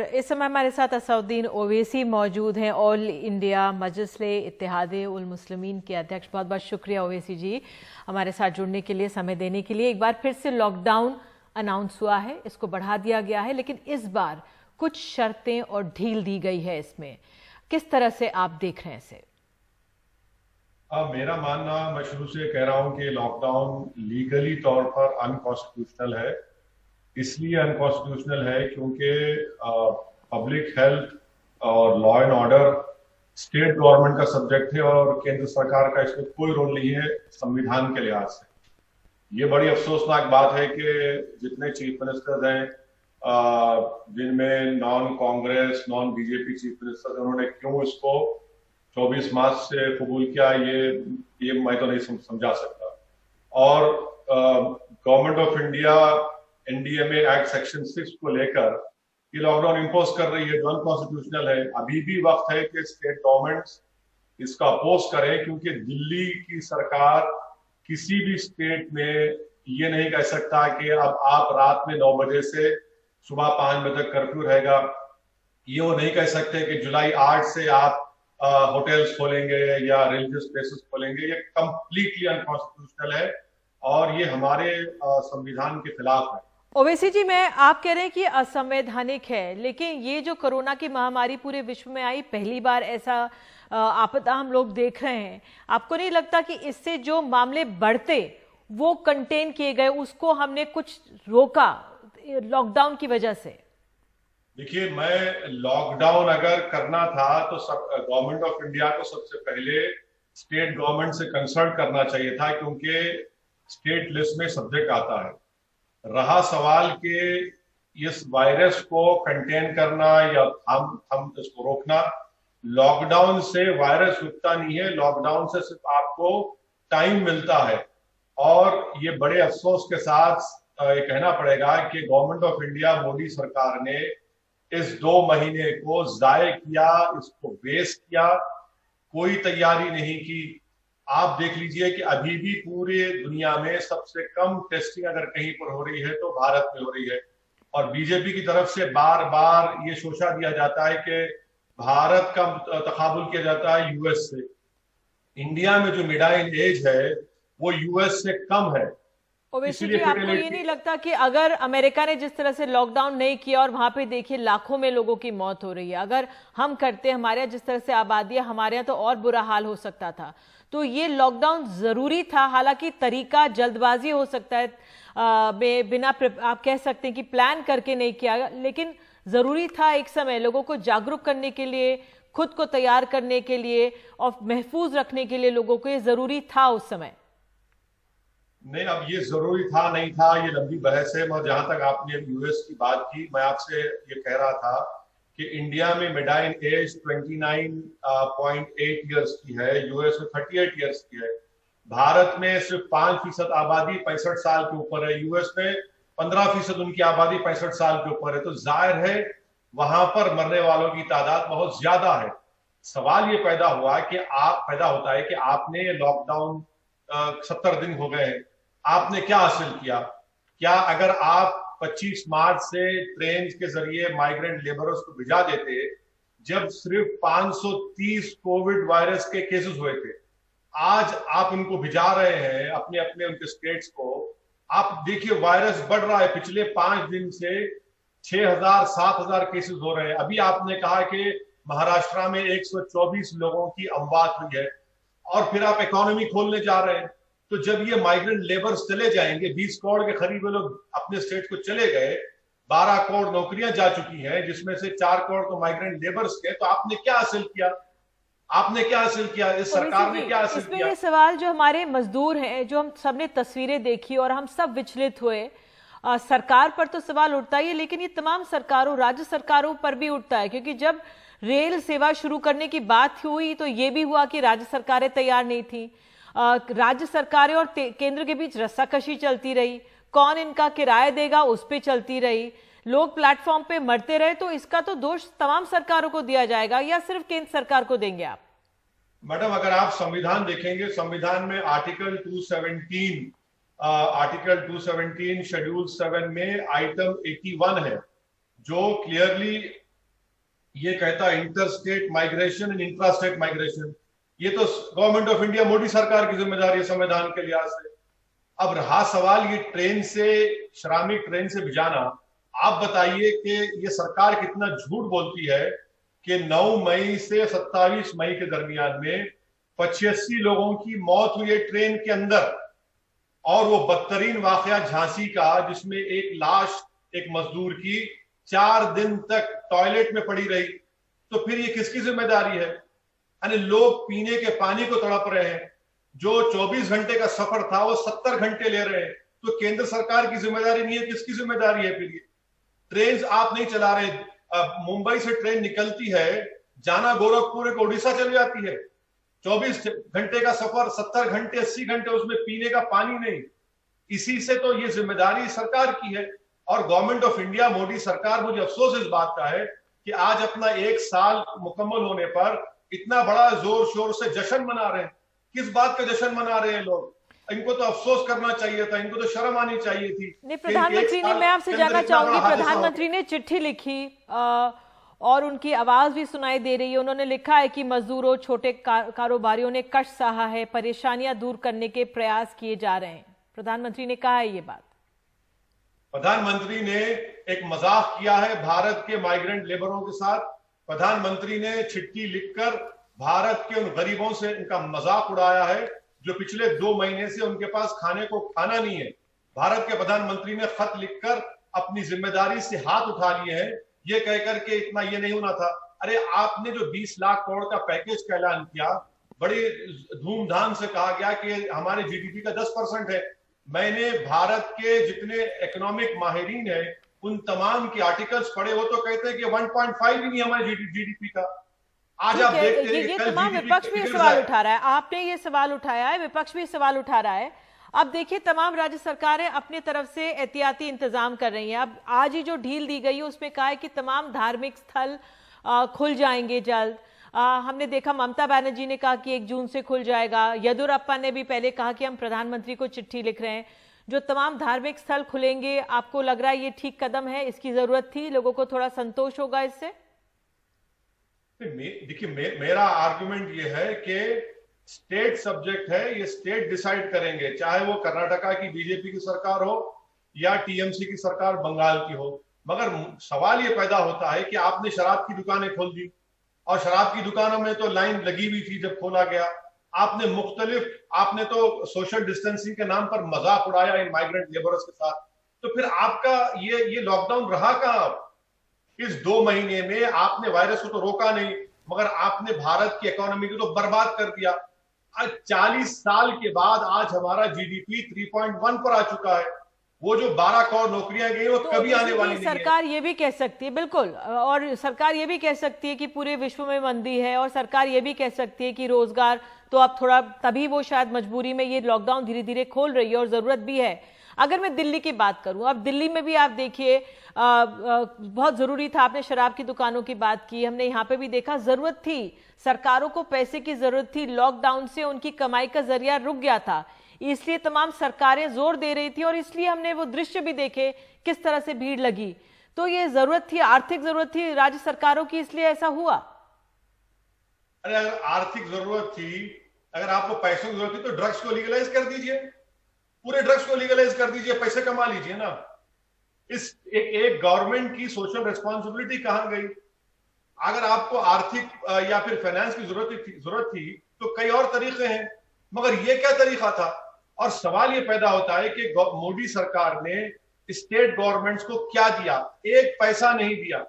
इस समय हमारे साथ असदुद्दीन ओवैसी मौजूद हैं, ऑल इंडिया मजलिस-ए-इत्तेहाद उल मुस्लिमीन के अध्यक्ष। बहुत बहुत शुक्रिया ओवैसी जी हमारे साथ जुड़ने के लिए, समय देने के लिए। एक बार फिर से लॉकडाउन अनाउंस हुआ है, इसको बढ़ा दिया गया है, लेकिन इस बार कुछ शर्तें और ढील दी गई है। इसमें किस तरह से आप देख रहे हैं इसे? मेरा मानना, मैं शुरू से कह रहा हूं कि लॉकडाउन लीगली तौर पर अनकॉन्स्टिट्यूशनल है। इसलिए अनकॉन्स्टिट्यूशनल है क्योंकि पब्लिक हेल्थ और law and order state government का सब्जेक्ट है और केंद्र सरकार का इसमें कोई रोल नहीं है संविधान के लिहाज से। ये बड़ी अफसोसनाक बात है कि जितने चीफ मिनिस्टर्स हैं, जिनमें non Congress non BJP chief ministers, उन्होंने क्यों इसको 24 मार्च से कबूल किया, ये मैं तो नहीं समझा सकता। और government of India NDMA act section 6 को लेकर ये लॉकडाउन इंपोज कर रही है जो अनकॉन्स्टिट्यूशनल है। अभी भी वक्त है कि स्टेट गवर्नमेंट्स इसका अपोज करें, क्योंकि दिल्ली की सरकार किसी भी स्टेट में ये नहीं कह सकता कि अब आप रात में 9 बजे से सुबह 5 बजे तक कर्फ्यू रहेगा। ये वो नहीं कह सकते कि जुलाई 8 से आप होटल्स खोलेंगे या रिलीजियस प्लेसेस खोलेंगे। ये कंप्लीटली अनकॉन्स्टिट्यूशनल है और ये हमारे संविधान के खिलाफ है। ओवैसी जी, आप कह रहे हैं कि असंवैधानिक है, लेकिन ये जो कोरोना की महामारी पूरे विश्व में आई, पहली बार ऐसा आपदा हम लोग देख रहे हैं। आपको नहीं लगता कि इससे जो मामले बढ़ते वो कंटेन किए गए, उसको हमने कुछ रोका लॉकडाउन की वजह से? देखिए, मैं लॉकडाउन अगर करना था तो गवर्नमेंट ऑफ इंडिया को सबसे पहले स्टेट गवर्नमेंट से कंसल्ट करना चाहिए था, क्योंकि स्टेट लिस्ट में सब्जेक्ट आता है। रहा सवाल कि इस वायरस को कंटेन करना या हम इसको रोकना, लॉकडाउन से वायरस रुकता नहीं है, लॉकडाउन से सिर्फ आपको टाइम मिलता है। और ये बड़े अफसोस के साथ ये कहना पड़ेगा कि गवर्नमेंट ऑफ इंडिया, मोदी सरकार ने इस 2 महीने को जाये किया, इसको वेस्ट किया, कोई तैयारी नहीं की। आप देख लीजिए कि अभी भी पूरे दुनिया में सबसे कम टेस्टिंग अगर कहीं पर हो रही है तो भारत में हो रही है। और बीजेपी की तरफ से बार बार ये शोषा दिया जाता है कि भारत का तकाबुल किया जाता है यूएस से। इंडिया में जो मिडाइन एज है वो यूएस से कम है। ओवैसी जी, आपको ये नहीं लगता कि अगर अमेरिका ने जिस तरह से लॉकडाउन नहीं किया और वहां पे देखिए लाखों में लोगों की मौत हो रही है, अगर हम करते, हमारे यहाँ जिस तरह से आबादी है, हमारे यहाँ तो और बुरा हाल हो सकता था। तो ये लॉकडाउन जरूरी था। हालांकि तरीका जल्दबाजी हो सकता है, बिना आप कह सकते हैं कि प्लान करके नहीं किया, लेकिन जरूरी था एक समय लोगों को जागरूक करने के लिए, खुद को तैयार करने के लिए और महफूज रखने के लिए लोगों को ये जरूरी था उस समय। नहीं, अब ये जरूरी था नहीं था, ये लंबी बहस है। मैं जहां तक आपने यूएस की बात की, मैं आपसे ये कह रहा था कि इंडिया में मिडाइन एज 29.8 ईयर्स की है, यूएस में 38 ईयर्स की है। भारत में सिर्फ 5% आबादी 65 साल के ऊपर है, यूएस में 15% उनकी आबादी 65 साल के ऊपर है। तो जाहिर है वहां पर मरने वालों की तादाद बहुत ज्यादा है। सवाल ये पैदा होता है कि आपने लॉकडाउन 70 दिन हो गए, आपने क्या हासिल किया? क्या अगर आप 25 मार्च से ट्रेन के जरिए माइग्रेंट लेबरर्स को भिजा देते, जब सिर्फ 530 कोविड वायरस के केसेस हुए थे, आज आप उनको भिजा रहे हैं अपने अपने उनके स्टेट्स को। आप देखिए वायरस बढ़ रहा है, पिछले 5 दिन से 6,000 7,000 केसेस हो रहे हैं। अभी आपने कहा कि महाराष्ट्र में 124 लोगों की अमवात हुई है और फिर आप इकोनॉमी खोलने जा रहे हैं। तो जब ये माइग्रेंट लेबर्स चले जाएंगे, 20 करोड़ के करीब लोग अपने स्टेट को चले गए, 12 करोड़ नौकरियां जा चुकी हैं, जिसमें से 4 करोड़ तो माइग्रेंट लेबर्स के, तो आपने क्या हासिल किया? आपने क्या हासिल किया? इस सरकार ने क्या हासिल किया? ये सवाल जो हमारे मजदूर हैं, जो हम सबने तस्वीरें देखी और हम सब विचलित हुए, सरकार पर तो सवाल उठता ही है, लेकिन ये तमाम सरकारों, राज्य सरकारों पर भी उठता है। क्योंकि जब रेल सेवा शुरू करने की बात हुई तो ये भी हुआ कि राज्य सरकारें तैयार नहीं थी। राज्य सरकारें और केंद्र के बीच रस्साकशी चलती रही, कौन इनका किराया देगा उस पे चलती रही, लोग प्लेटफॉर्म पे मरते रहे। तो इसका तो दोष तमाम सरकारों को दिया जाएगा या सिर्फ केंद्र सरकार को देंगे आप? मैडम, अगर आप संविधान देखेंगे, संविधान में आर्टिकल 217 शेड्यूल 7 में आइटम 81 है, जो क्लियरली ये कहता है inter state migration and intra state migration. ये तो गवर्नमेंट ऑफ इंडिया, मोदी सरकार की जिम्मेदारी है संविधान के लिहाज से। अब रहा सवाल ये ट्रेन से, श्रमिक ट्रेन से भिजाना, आप बताइए कि ये सरकार कितना झूठ बोलती है कि 9 मई से 27 मई के दरमियान में 85 लोगों की मौत हुई है ट्रेन के अंदर, और वो बदतरीन वाकया झांसी का जिसमें एक लाश एक मजदूर की 4 दिन तक टॉयलेट में पड़ी रही। तो फिर ये किसकी जिम्मेदारी है? यानी लोग पीने के पानी को तड़प रहे हैं, जो 24 घंटे का सफर था वो 70 घंटे ले रहे हैं। तो केंद्र सरकार की जिम्मेदारी नहीं है, किसकी जिम्मेदारी है? फिर ये ट्रेन आप नहीं चला रहे। मुंबई से ट्रेन निकलती है, जाना गोरखपुर एक उड़ीसा चली जाती है, 24 घंटे का सफर, 70 घंटे 80 घंटे, उसमें पीने का पानी नहीं। इसी से तो ये जिम्मेदारी सरकार की है। और गवर्नमेंट ऑफ इंडिया, मोदी सरकार, मुझे अफसोस इस बात का है कि आज अपना 1 साल मुकम्मल होने पर इतना बड़ा जोर शोर से जश्न मना रहे हैं। किस बात का जश्न मना रहे हैं लोग? इनको तो अफसोस करना चाहिए था, इनको तो शर्म आनी चाहिए थी। नहीं, प्रधानमंत्री ने, मैं आपसे जानना चाहूंगी, प्रधानमंत्री ने चिट्ठी लिखी और उनकी आवाज भी सुनाई दे रही है। उन्होंने लिखा है कि मजदूरों, छोटे कारोबारियों ने कष्ट सहा है, परेशानियां दूर करने के प्रयास किए जा रहे हैं। प्रधानमंत्री ने कहा है ये बात। प्रधानमंत्री ने एक मजाक किया है भारत के माइग्रेंट लेबरों के साथ। प्रधानमंत्री ने चिट्ठी लिखकर भारत के उन गरीबों से इनका मजाक उड़ाया है जो पिछले 2 महीने से उनके पास खाने को खाना नहीं है। भारत के प्रधानमंत्री ने खत लिखकर अपनी जिम्मेदारी से हाथ उठा लिए हैं, ये कहकर के इतना ये नहीं होना था। अरे आपने जो 20 लाख करोड़ का पैकेज का ऐलान किया, बड़ी धूमधाम से कहा गया कि हमारे जीडीपी का 10% है। मैंने भारत के जितने इकोनॉमिक माहिरीन है उन तमाम के आर्टिकल्स पढ़े, वो तो कहते हैं कि 1.5 ही नहीं हमारे जीडीपी का। आज आप देखते हैं ये तमाम विपक्ष भी सवाल उठा रहा है, आपने ये सवाल उठाया है, विपक्ष भी सवाल उठा रहा है। अब देखिए, तमाम राज्य सरकारें अपनी तरफ से एहतियाती इंतजाम कर रही हैं। अब आज ही जो ढील दी गई है उसमें कहा है कि तमाम धार्मिक स्थल खुल जाएंगे जल्द। हमने देखा ममता बनर्जी ने कहा कि 1 जून से खुल जाएगा। येदियुरप्पा ने भी पहले कहा कि हम प्रधानमंत्री को चिट्ठी लिख रहे हैं। जो तमाम धार्मिक स्थल खुलेंगे, आपको लग रहा है ये ठीक कदम है, इसकी जरूरत थी, लोगों को थोड़ा संतोष होगा इससे? देखिए, मेरा आर्गुमेंट ये है कि स्टेट सब्जेक्ट है, ये स्टेट डिसाइड करेंगे, चाहे वो कर्नाटका की बीजेपी की सरकार हो या टीएमसी की सरकार बंगाल की हो। मगर सवाल ये पैदा होता है कि आपने शराब की दुकानें खोल दी, और शराब की दुकानों में तो लाइन लगी हुई थी जब खोला गया। आपने तो सोशल डिस्टेंसिंग के नाम पर मजाक उड़ाया इन माइग्रेंट लेबरर्स के साथ। तो फिर आपका ये लॉकडाउन रहा कहां? इस 2 महीने में आपने वायरस को तो रोका नहीं, मगर आपने भारत की इकोनॉमी को तो बर्बाद कर दिया। आज 40 साल के बाद आज हमारा जीडीपी 3.1 पर आ चुका है। वो जो 12 करोड़ नौकरियां गई वो तो कभी आने वाली नहीं है। सरकार ये भी कह सकती है, बिल्कुल, और सरकार ये भी कह सकती है कि पूरे विश्व में मंदी है, और सरकार ये भी कह सकती है कि रोजगार तो अब थोड़ा, तभी वो शायद मजबूरी में ये लॉकडाउन धीरे धीरे खोल रही है, और जरूरत भी है। अगर मैं दिल्ली की बात करूं, अब दिल्ली में भी आप देखिए बहुत जरूरी था, आपने शराब की दुकानों की बात की, हमने यहाँ पे भी देखा जरूरत थी, सरकारों को पैसे की जरूरत थी, लॉकडाउन से उनकी कमाई का जरिया रुक गया था, इसलिए तमाम सरकारें जोर दे रही थी, और इसलिए हमने वो दृश्य भी देखे किस तरह से भीड़ लगी। तो ये जरूरत थी, आर्थिक जरूरत थी राज्य सरकारों की, इसलिए ऐसा हुआ। अरे अगर आर्थिक जरूरत थी, अगर आपको पैसों की जरूरत थी तो ड्रग्स को लीगलाइज कर दीजिए, पूरे ड्रग्स को लीगलाइज कर दीजिए, पैसे कमा लीजिए ना। इस एक गवर्नमेंट की सोशल रिस्पॉन्सिबिलिटी कहां गई? अगर आपको आर्थिक या फिर फाइनेंस की जरूरत थी तो कई और तरीके हैं, मगर ये क्या तरीका था? और सवाल ये पैदा होता है कि मोदी सरकार ने स्टेट गवर्नमेंट्स को क्या दिया? 1 पैसा नहीं दिया।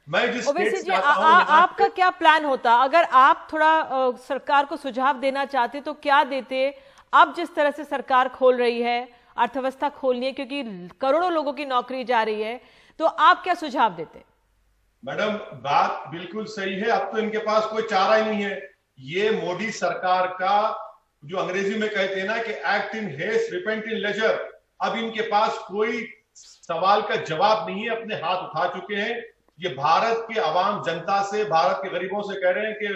मैं जिस आपका क्या प्लान होता अगर आप थोड़ा सरकार को सुझाव देना चाहते, तो क्या देते? अब जिस तरह से सरकार खोल रही है, अर्थव्यवस्था खोलनी है, क्योंकि करोड़ों लोगों की नौकरी जा रही है, तो आप क्या सुझाव देते? मैडम, बात बिल्कुल सही है। अब तो इनके पास कोई चारा ही नहीं है। ये मोदी सरकार का जो अंग्रेजी में कहते हैं ना कि act in haste repent in leisure, अब इनके पास कोई सवाल का जवाब नहीं है, अपने हाथ उठा चुके हैं। ये भारत के आवाम जनता से, भारत के गरीबों से कह रहे हैं कि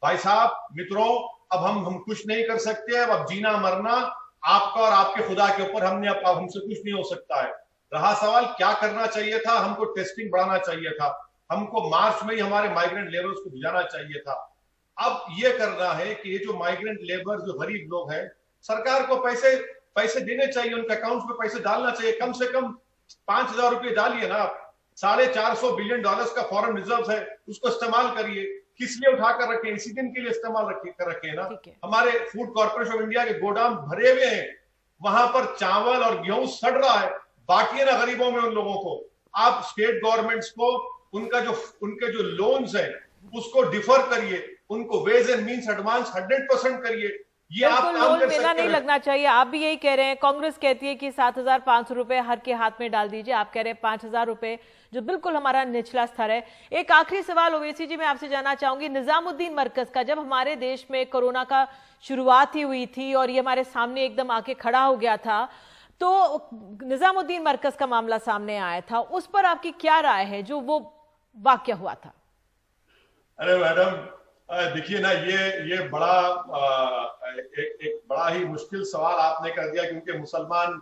भाई साहब, मित्रों, अब हम कुछ नहीं कर सकते, अब जीना मरना आपका और आपके खुदा के ऊपर, अब हमसे कुछ नहीं हो सकता है। रहा सवाल क्या करना चाहिए था, हमको टेस्टिंग बढ़ाना चाहिए था। हमको मार्च में ही हमारे माइग्रेंट लेबर्स को भिजाना चाहिए था। अब ये करना है कि ये जो माइग्रेंट लेबर, जो गरीब लोग हैं, सरकार को पैसे देने चाहिए, उनके अकाउंट्स में पैसे डालना चाहिए। कम से कम 5,000 रुपये डालिए ना। $450 बिलियन का फॉरेन रिजर्व है, उसको इस्तेमाल करिए। किस लिए उठाकर रखे? इसी दिन के लिए इस्तेमाल कर रखे हैं ना। हमारे फूड कॉर्पोरेशन ऑफ इंडिया के गोदाम भरे हुए हैं, वहां पर चावल और गेहूं सड़ रहा है। बांटिए ना गरीबों में उन लोगों को। आप स्टेट गवर्नमेंट्स को उनके जो लोन्स है उसको डिफर करिए, उनको वेज एंड मीन्स एडवांस 100% करिए। ये आप लोन देना नहीं लगना चाहिए, आप भी यही कह रहे हैं। कांग्रेस कहती है कि 7,500 रुपए हर के हाथ में डाल दीजिए, आप कह रहे हैं 5,000 रुपए, जो बिल्कुल हमारा निचला स्तर है। एक आखिरी सवाल ओवैसी जी मैं आपसे जानना चाहूंगी, निजामुद्दीन मरकज का, जब हमारे देश में कोरोना का शुरुआत ही हुई थी और ये हमारे सामने एकदम आके खड़ा हो गया था, तो निजामुद्दीन मरकज का मामला सामने आया था, उस पर आपकी क्या राय है जो वो वाक्य हुआ था? अरे मैडम, देखिए ना, ये बड़ा एक बड़ा ही मुश्किल सवाल आपने कर दिया, क्योंकि मुसलमान,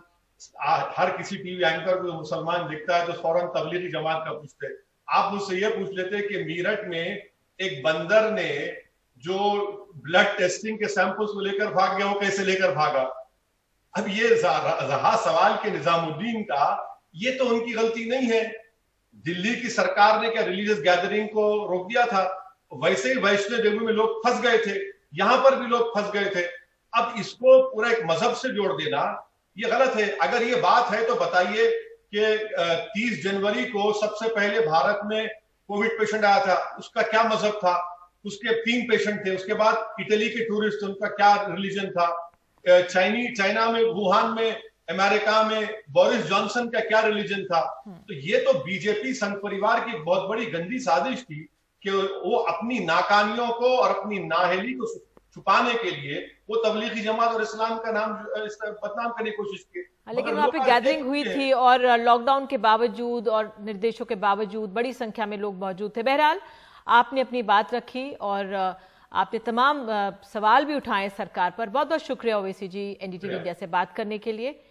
हर किसी टीवी एंकर को मुसलमान दिखता है तो फौरन तबलीगी जमात का पूछते। आप मुझसे ये पूछ लेते कि मीरठ में एक बंदर ने जो ब्लड टेस्टिंग के सैंपल्स को लेकर भाग गया, वो कैसे लेकर भागा? अब ये रहा सवाल के निजामुद्दीन का, ये तो उनकी गलती नहीं है। दिल्ली की सरकार ने क्या रिलीजियस गैदरिंग को रोक दिया था? वैसे ही वैष्णो देवी में लोग फंस गए थे, यहां पर भी लोग फंस गए थे। अब इसको पूरा एक मजहब से जोड़ देना ये गलत है। अगर ये बात है तो बताइए कि 30 जनवरी को सबसे पहले भारत में कोविड पेशेंट आया था, उसका क्या मजहब था? उसके 3 पेशेंट थे। उसके बाद इटली के टूरिस्ट, उनका क्या रिलीजन था? चाइना में, वुहान में, अमेरिका में बोरिस जॉनसन का क्या रिलीजन था? तो ये तो बीजेपी संघ परिवार की बहुत बड़ी गंदी साजिश थी कि वो अपनी नाकामियों को और अपनी नाअहली को छुपाने के लिए वो तबलीगी जमात और इस्लाम का नाम बदनाम करने की कोशिश की। लेकिन वहां पे गैदरिंग हुई थी और लॉकडाउन के बावजूद और निर्देशों के बावजूद बड़ी संख्या में लोग मौजूद थे। बहरहाल आपने अपनी बात रखी और आपने तमाम सवाल भी उठाए सरकार पर। बहुत बहुत शुक्रिया ओवैसी जी, एनडीटीवी इंडिया से बात करने के लिए।